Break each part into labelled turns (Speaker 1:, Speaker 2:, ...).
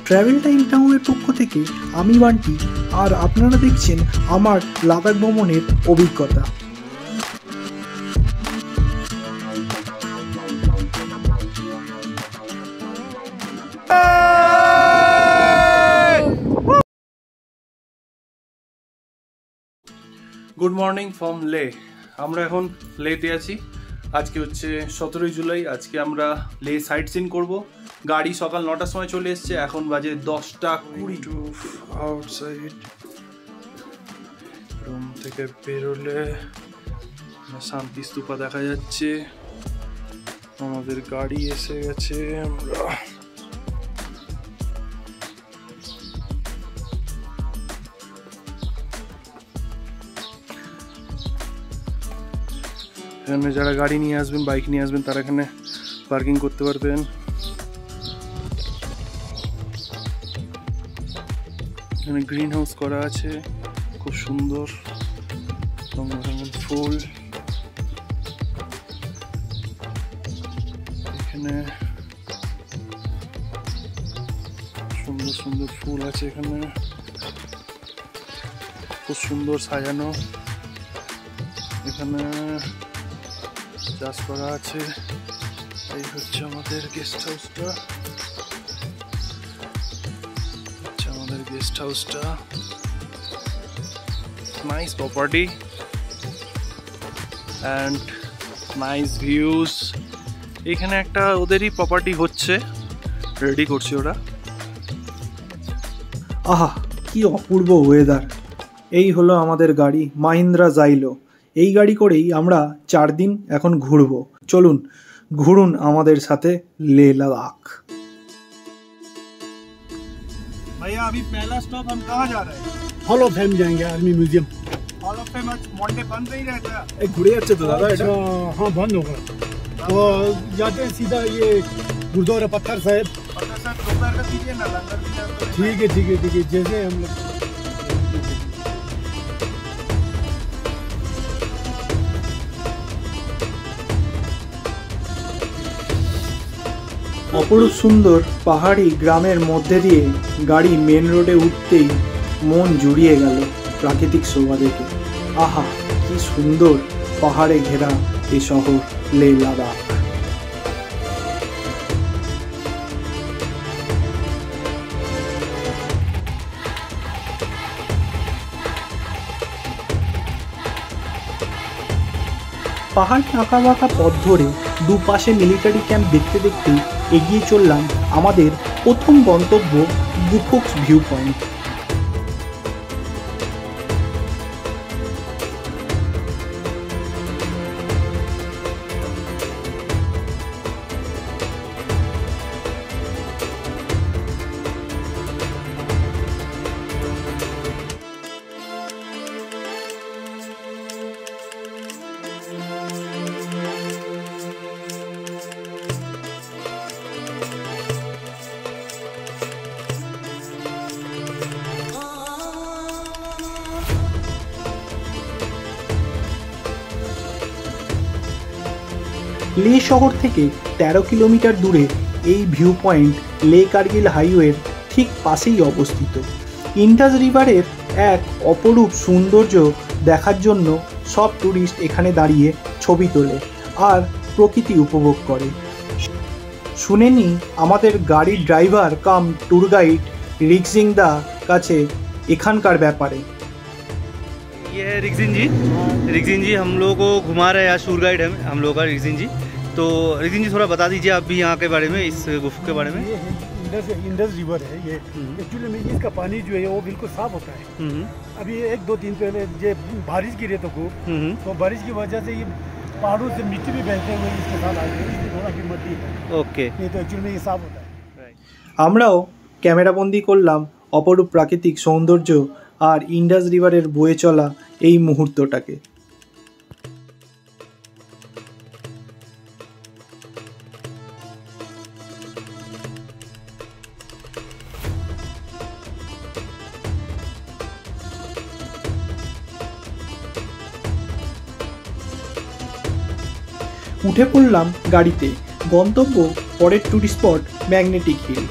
Speaker 1: Travel time টাউনের পক্ষ থেকে আমি বান্টি, আর আপনারা দেখছেন আমার লাদাখ ভ্রমণের অভিজ্ঞতা।
Speaker 2: গুড মর্নিং ফ্রম লে। আমরা এখন লেতে আছি। আজকে হচ্ছে 17 জুলাই। আজকে আমরা লে সাইট সিন করবো। গাড়ি সকাল 9টার সময় চলে এসছে, এখন বাজে 10:20। আউটসাইড রুম থেকে বেরোলে শান্তি স্তূপা দেখা যাচ্ছে। আমাদের গাড়ি এসে গেছে। আমরা এখানে যারা গাড়ি নিয়ে আসবেন, বাইক নিয়ে আসবেন, তারা এখানে পার্কিং করতে পারবেন। এখানে গ্রিন হাউস করা আছে, খুব সুন্দর রঙ রঙের ফুল। এখানে সুন্দর সুন্দর ফুল আছে, এখানে খুব সুন্দর সাজানো। এখানে চাষ করা আছে। এই হচ্ছে আমাদের গেস্ট হাউসটা। Nice property and nice views. এখানে একটা ওদেরই প্রপার্টি হচ্ছে, রেডি করছে ওরা।
Speaker 1: আহা, কি অপূর্ব ওয়েদার। এই হলো আমাদের গাড়ি, মাহিন্দ্রা জাইলো। এই গাড়ি করেই আমরা 4 দিন এখন ঘুরবো। চলুন ঘুরুন আমাদের সাথে লে লাদাখ।
Speaker 2: भैया अभी पहला स्टॉप हम कहाँ जा रहे हैं?
Speaker 3: हॉल ऑफ फेम जाएंगे, army museum.
Speaker 2: Hall of fame Monday बंद नहीं रहता है?
Speaker 3: एक घुड़े अच्छे तो दादा। हाँ बंद होगा। तो जाते हैं सीधा ये गुरुद्वारा पत्थर साहब।
Speaker 2: दोपहर का कीजिए ना, लंगर भी जाते हैं।
Speaker 3: ठीक है जैसे हम लोग।
Speaker 1: অপরূপ সুন্দর পাহাড়ি গ্রামের মধ্যে দিয়ে গাড়ি মেন রোডে উঠতেই মন জুড়িয়ে গেল প্রাকৃতিক শোভা দেখে। আহা, কি সুন্দর পাহাড়ে ঘেরা এই শহর লে লাদাখ। পাহাড় আঁকা বাঁকা পথ ধরে দুপাশে মিলিটারি ক্যাম্প দেখতে দেখতে এগিয়ে চললাম আমাদের প্রথম গন্তব্য গুফোক্স ভিউ পয়েন্ট। লে শহর থেকে 13 কিলোমিটার দূরে এই ভিউ পয়েন্ট লে কার্গিল হাইওয়ের ঠিক পাশেই অবস্থিত। ইন্ডাস রিভারের এক অপরূপ সৌন্দর্য দেখার জন্য সব ট্যুরিস্ট এখানে দাঁড়িয়ে ছবি তোলে আর প্রকৃতি উপভোগ করে। শুনে নি আমাদের গাড়ির ড্রাইভার কাম ট্যুর গাইড রিক্সিং দা কাছে এখানকার ব্যাপারে।
Speaker 4: ये है रिक्सिन जी हम लोगों को घुमा रहे हैं। आज टूर गाइड है हम लोगों का रिक्सिन जी। तो रिक्सिन जी थोड़ा बता दीजिए आप भी यहाँ के बारे में, इस गुफा के बारे में।
Speaker 3: ये इंडस रिवर है। ये एक्चुअली में इसका पानी जो है वो बिल्कुल साफ होता है। अभी 1-2 दिन पहले ये बारिश गिरे तो खूब, तो बारिश की वजह से ये पहाड़ों से मिट्टी भी बहते हुए इसके साथ आ गई, इसलिए थोड़ा कीमत है। ओके, नहीं तो एक्चुअली में ये साफ होता है।
Speaker 1: আমরাও ক্যামেরাবন্দি করলাম অপরূপ প্রাকৃতিক সৌন্দর্য আর ইন্ডাস রিভারের বয়ে চলা এই মুহূর্তটাকে। উঠে পড়লাম গাড়িতে। গন্তব্য পরের ট্যুরিস্ট স্পট ম্যাগনেটিক হিল।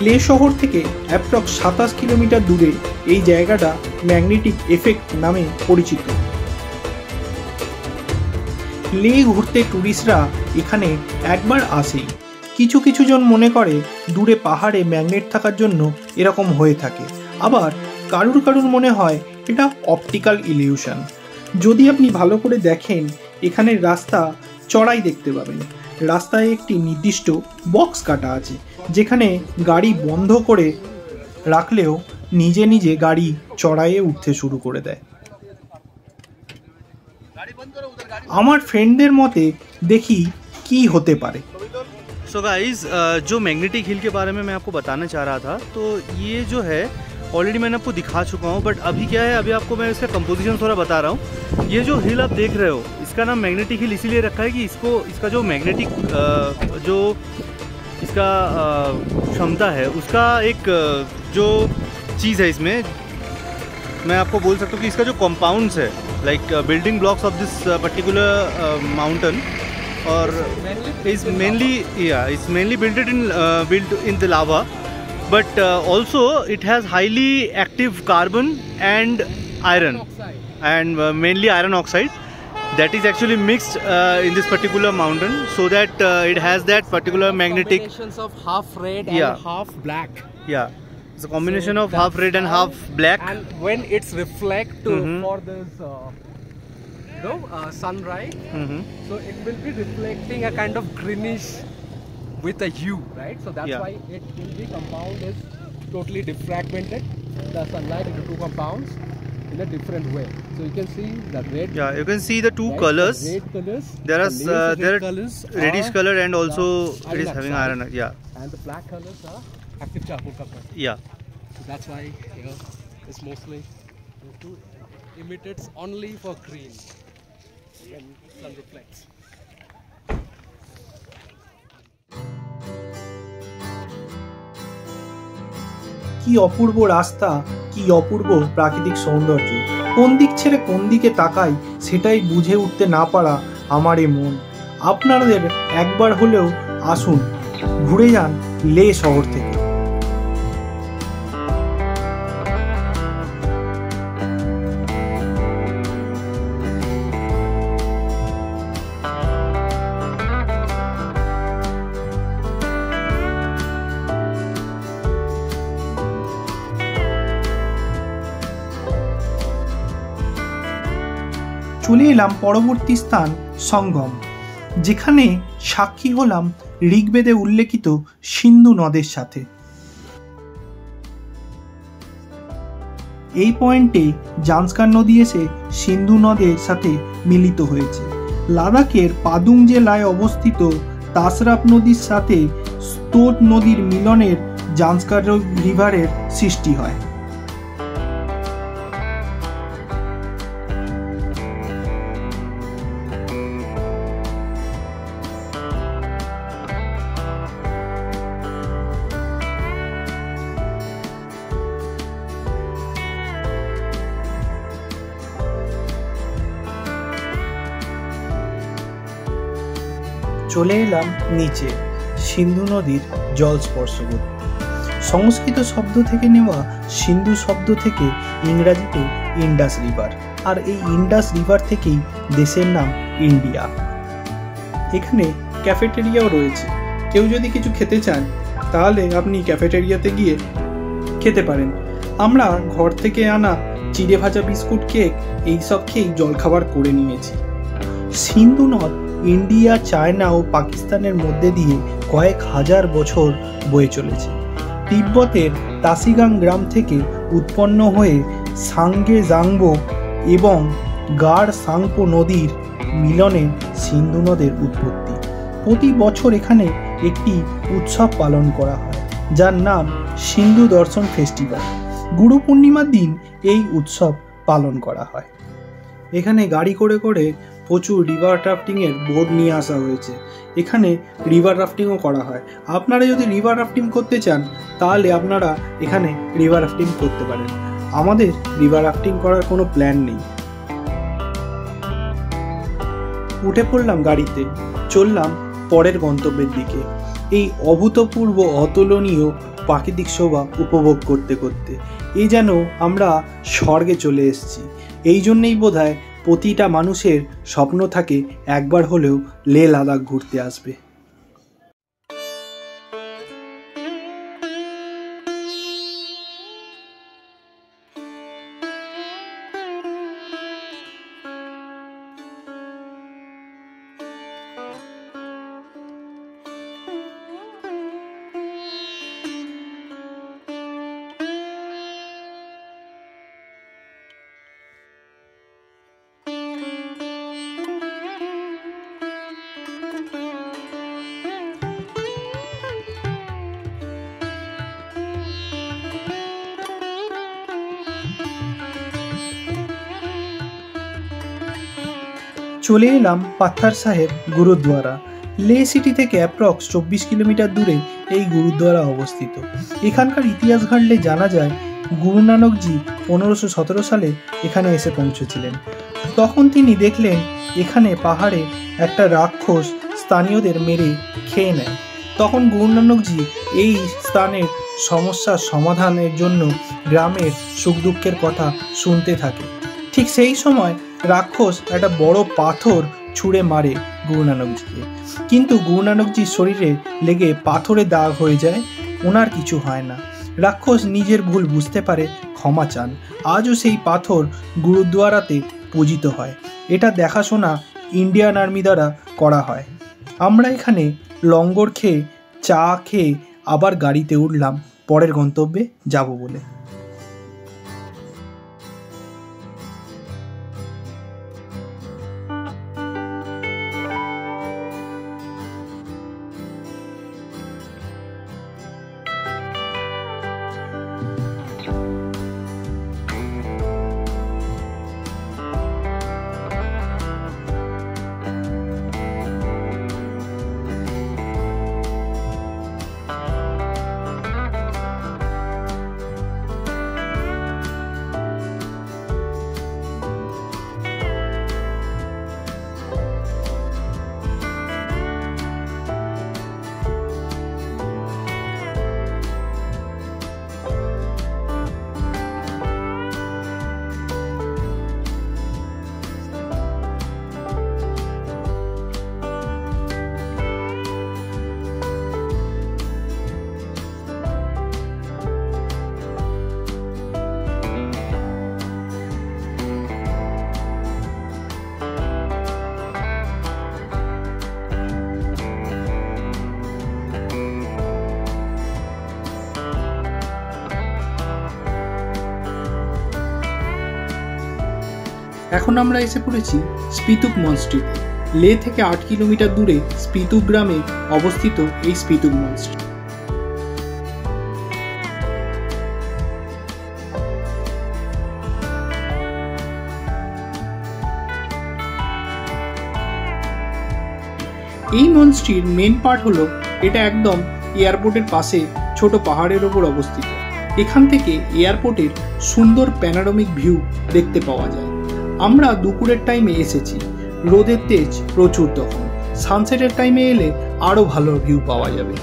Speaker 1: লে শহর থেকে অ্যাপ্রক্স 27 কিলোমিটার দূরে এই জায়গাটা ম্যাগনেটিক এফেক্ট নামে পরিচিত। লে ঘুরতে ট্যুরিস্টরা এখানে একবার আসেই। কিছু কিছু জন মনে করে দূরে পাহাড়ে ম্যাগনেট থাকার জন্য এরকম হয়ে থাকে, আবার কারুর কারুর মনে হয় এটা অপটিক্যাল ইলিউশন। যদি আপনি ভালো করে দেখেন এখানের রাস্তা চড়াই দেখতে পাবেন। রাস্তায় একটি নির্দিষ্ট বক্স কাটা আছে, যেখানে গাড়ি বন্ধ করে রাখলেও নিজে নিজে গাড়ি চড়াইয়ে উঠতে শুরু করে দেয়। আমার ফ্রেন্ডদের মতে দেখি কি হতে পারে।
Speaker 4: सो गाइस, जो मैग्नेटिक हिल के बारे में मैं आपको बताना चाह रहा था, तो ये जो है ऑलरेडी मैंने आपको दिखा चुका हूँ, बट अभी क्या है, अभी आपको मैं इसका कंपोजिशन थोड़ा बता रहा हूँ। ये जो हिल आप देख रहे हो, इसका नाम मैग्नेटिक हिल इसीलिए रखा है कि इसका जो मैग्नेटिक जो इसका क्षमता है, उसका एक जो चीज़ है इसमें, मैं आपको बोल सकता हूँ कि इसका जो कंपाउंड्स है, like building blocks of this particular mountain, और is mainly built in the lava, but also it has highly active carbon and iron, and mainly iron oxide, that is actually mixed in this particular mountain, so that it has that particular magnetic
Speaker 5: combinations of half red
Speaker 4: Yeah.
Speaker 5: and half black.
Speaker 4: Yeah, it's a combination of half red and half black.
Speaker 5: And when it's reflect for this sunrise, so it will be reflecting a kind of greenish with a hue, right? So that's
Speaker 4: Yeah.
Speaker 5: why it will be compound is totally defragmented the sunlight into two compounds in a different way. So you can see the red.
Speaker 4: Yeah, you can see the two
Speaker 5: right,
Speaker 4: colors.
Speaker 5: The red colors.
Speaker 4: There
Speaker 5: the
Speaker 4: are
Speaker 5: layers of
Speaker 4: there
Speaker 5: red
Speaker 4: are
Speaker 5: colors
Speaker 4: reddish
Speaker 5: are
Speaker 4: color, and also
Speaker 5: the
Speaker 4: it is
Speaker 5: iron
Speaker 4: having
Speaker 5: oxide.
Speaker 4: iron. Yeah,
Speaker 5: And the black colors are active charcoal color.
Speaker 4: yeah.
Speaker 5: So that's why it's mostly emitted only for green when sun reflects.
Speaker 1: কি অপূর্ব রাস্তা, কি অপূর্ব প্রাকৃতিক সৌন্দর্য। কোন দিক ছেড়ে কোন দিকে তাকাই সেটাই বুঝে উঠতে না পারা আমার এ মন। আপনাদের একবার হলেও আসুন, ঘুরে যান লে শহর থেকে। চলে এলাম পরবর্তী স্থান সঙ্গম, যেখানে সাক্ষী হলাম ঋগ্বেদে উল্লেখিত সিন্ধু নদের সাথে। এই পয়েন্টে জান্সকার নদী এসে সিন্ধু নদের সাথে মিলিত হয়েছে। লাদাখের পাদুং জেলায় অবস্থিত তাসরাপ নদীর সাথে স্তোত নদীর মিলনের জান্সকার রিভারের সৃষ্টি হয়। চলে এলাম নিচে সিন্ধু নদীর জল স্পর্শ করতে। সংস্কৃত শব্দ থেকে নেওয়া সিন্ধু শব্দ থেকে ইংরাজিতে ইন্ডাস রিভার, আর এই ইন্ডাস রিভার থেকেই দেশের নাম ইন্ডিয়া। এখানে ক্যাফেটেরিয়াও রয়েছে, কেউ যদি কিছু খেতে চান তাহলে আপনি ক্যাফেটেরিয়াতে গিয়ে খেতে পারেন। আমরা ঘর থেকে আনা চিড়ে ভাজা বিস্কুট, কেক এইসব খেয়েই জলখাবার করে নিয়েছি। সিন্ধু নদ ইন্ডিয়া, চায়না ও পাকিস্তানের মধ্যে দিয়ে কয়েক হাজার বছর বয়ে চলেছে। তিব্বতের তাসিগাং গ্রাম থেকে উৎপন্ন হয়ে সাঙ্গে জাংবো এবং গাড় সাংপো নদীর মিলনে সিন্ধু নদের উৎপত্তি। প্রতি বছর এখানে একটি উৎসব পালন করা হয়, যার নাম সিন্ধু দর্শন ফেস্টিভ্যাল। গুরু পূর্ণিমার দিন এই উৎসব পালন করা হয়। এখানে গাড়ি করে করে প্রচুর রিভার রাফটিংয়ের বোর্ড নিয়ে আসা হয়েছে। এখানে রিভার রাফটিংও করা হয়। আপনারা যদি রিভার রাফটিং করতে চান তাহলে আপনারা এখানে রিভার রাফটিং করতে পারেন। আমাদের রিভার রাফটিং করার কোনো প্ল্যান নেই। উঠে পড়লাম গাড়িতে, চললাম পরের গন্তব্যের দিকে। এই অভূতপূর্ব অতুলনীয় প্রাকৃতিক শোভা উপভোগ করতে করতে এই যেন আমরা স্বর্গে চলে এসেছি। এই জন্যেই বোধহয় প্রতিটা মানুষের স্বপ্ন থাকে একবার হলেও লে লাদাখ ঘুরতে আসবে। চলে এলাম পাত্থার সাহেব গুরুদ্বারা। লে সিটি থেকে অ্যাপ্রক্স 24 কিলোমিটার দূরে এই গুরুদ্বারা অবস্থিত। এখানকার ইতিহাস ঘাঁটলে জানা যায় গুরু নানকজি 1517 সালে এখানে এসে পৌঁছেছিলেন। তখন তিনি দেখলেন এখানে পাহাড়ে একটা রাক্ষস স্থানীয়দের মেরে খেয়ে নেয়। তখন গুরু নানকজি এই স্থানের সমস্যার সমাধানের জন্য গ্রামের সুখ দুঃখের কথা শুনতে থাকে। ঠিক সেই সময় রাক্ষস একটা বড় পাথর ছুঁড়ে মারে গুরু নানকজিকে, কিন্তু গুরু নানকজির শরীরে লেগে পাথরে দাগ হয়ে যায়, ওনার কিছু হয় না। রাক্ষস নিজের ভুল বুঝতে পারে, ক্ষমা চান। আজও সেই পাথর গুরুদ্বারাতে পূজিত হয়। এটা দেখাশোনা ইন্ডিয়ান আর্মি দ্বারা করা হয়। আমরা এখানে লঙ্গর খেয়ে চা খেয়ে আবার গাড়িতে উঠলাম পরের গন্তব্যে যাব বলে। এখন আমরা এসে পড়েছি স্পিতুক মনস্ট্রিতে। লে থেকে 8 কিলোমিটার দূরে স্পিতুক গ্রামে অবস্থিত এই স্পিতুক মনস্ট্রি। এই মনস্ট্রির মেন পার্ট হলো এটা একদম এয়ারপোর্টের পাশে ছোট পাহাড়ের ওপর অবস্থিত। এখান থেকে এয়ারপোর্টের সুন্দর প্যানোরামিক ভিউ দেখতে পাওয়া যায়। আমরা দুপুরের টাইমে এসেছি, রোদের তেজ প্রচুর, তখন সানসেটের টাইমে এলে আরো ভালো ভিউ পাওয়া যাবে।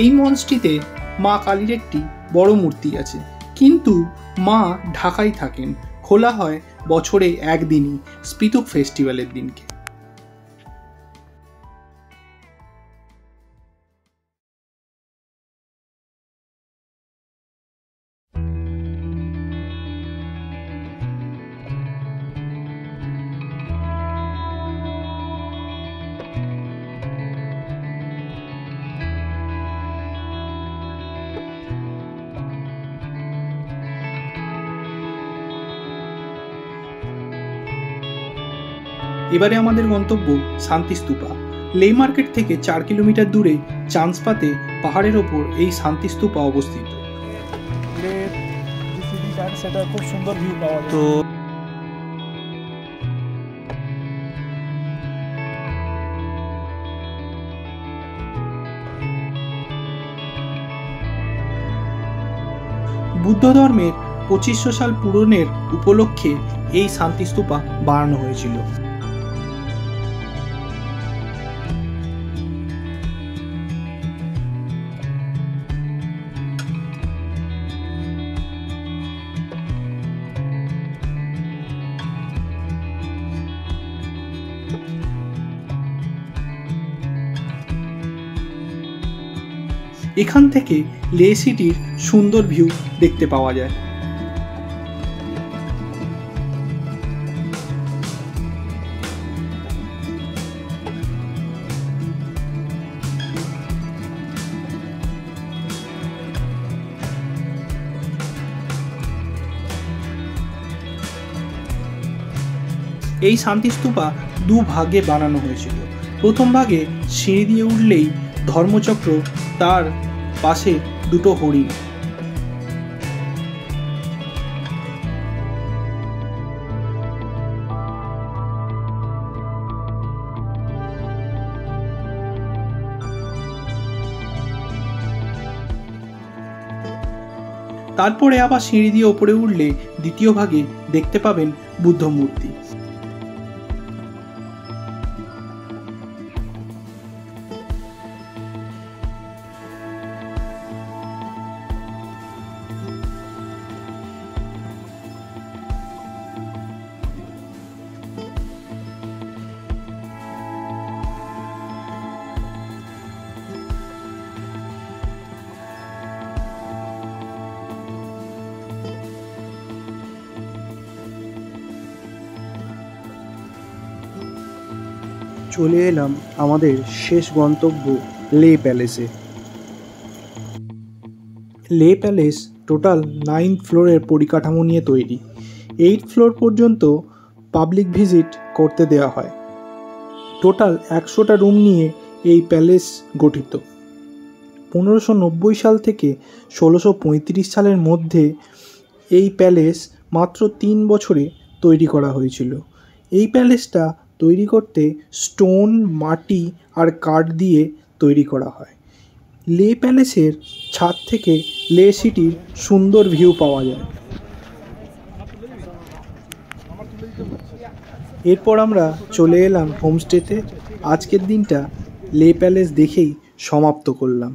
Speaker 1: এই মঞ্চটিতে মা কালীর একটি বড় মূর্তি আছে, কিন্তু মা ঢাকায় থাকেন। খোলা হয় বছরে একদিনই, স্পিতুক ফেস্টিভ্যালের দিনকে। এবারে আমাদের গন্তব্য শান্তিস্তূপা। লে মার্কেট থেকে 4 কিলোমিটার দূরে চান্সপাতে পাহাড়ের ওপর এই শান্তিস্তূপা অবস্থিত।
Speaker 3: সেটা খুব সুন্দর ভিউ পাওয়া যায়।
Speaker 4: তো
Speaker 1: বুদ্ধ ধর্মের 2500 সাল পূরণের উপলক্ষে এই শান্তিস্তূপা বানানো হয়েছিল। এখান থেকে লে সিটির সুন্দর ভিউ দেখতে পাওয়া যায়। এই শান্তিস্তূপা 2 ভাগে বানানো হয়েছিল। প্রথম ভাগে সিঁড়ি দিয়ে উঠলেই ধর্মচক্র, তার পাশে 2টো হরিণ। তারপরে আবার সিঁড়ি দিয়ে ওপরে উঠলে দ্বিতীয় ভাগে দেখতে পাবেন বুদ্ধ মূর্তি। চলে এলাম আমাদের শেষ গন্তব্য লে প্যালেসে। লে প্যালেস টোটাল 9 ফ্লোরের পরিকাঠামো নিয়ে তৈরি। 8 ফ্লোর পর্যন্ত পাবলিক ভিজিট করতে দেওয়া হয়। টোটাল 100টা রুম নিয়ে এই প্যালেস গঠিত। 1590 সাল থেকে 1635 সালের মধ্যে এই প্যালেস মাত্র 3 বছরে তৈরি করা হয়েছিল। এই প্যালেসটা তৈরি করতে স্টোন, মাটি আর কাঠ দিয়ে তৈরি করা হয়। লে প্যালেসের ছাদ থেকে লে সিটির সুন্দর ভিউ পাওয়া যায়। এরপর আমরা চলে এলাম হোমস্টেতে। আজকের দিনটা লে প্যালেস দেখেই সমাপ্ত করলাম।